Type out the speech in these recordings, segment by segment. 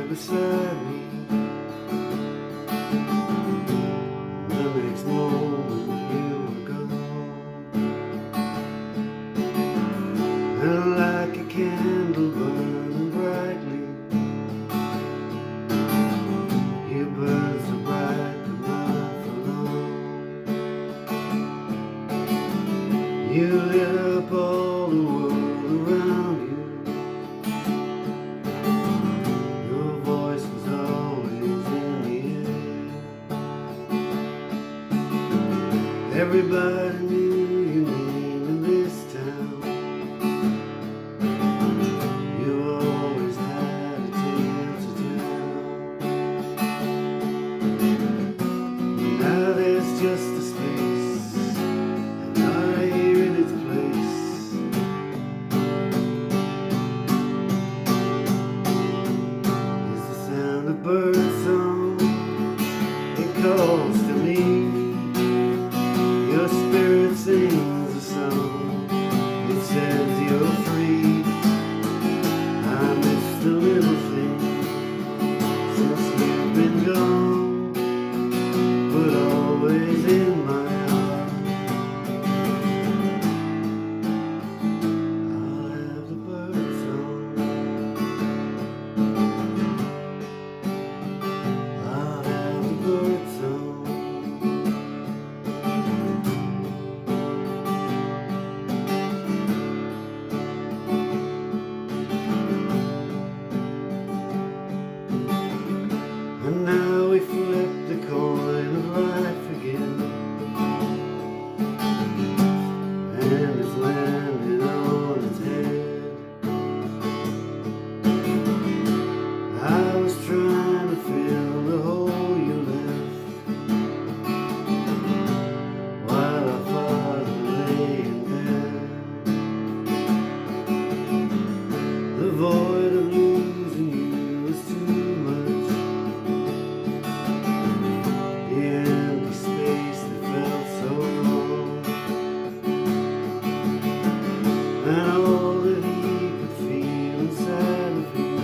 right beside me. The next moment you were gone, and like a candle burning brightly, you burned so bright but not for long. You lit up all the world around you. Your voice was always in the air. Everybody knew your name in this town. You always had a tale to tell. Now there's just a space, and I here in its place. Is the sound of birdsong. It calls to me. Your spirit sings a song. It says you're free. I miss the little things since you've been gone, but always in my heart. I'll have the birdsong. I'll have the birdsong. And now we flip the coin of life again, and it's landed on its head. I was trying to fill the hole you left, while our father lay in bed. The void of losing you was too much. The empty space that felt so long, and all that he could feel inside of him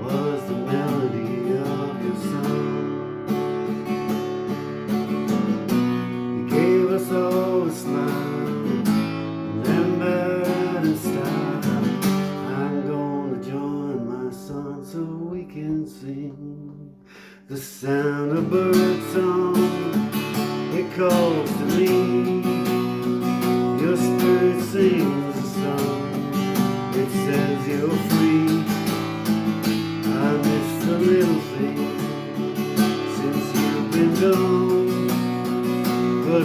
was the melody of your song. You gave us all a smile, and then bowed and style. I'm gonna join my son so we can sing the sound of birdsong. It calls to me. Your spirit sings a song. It says you're free. I miss the little things since you've been gone, but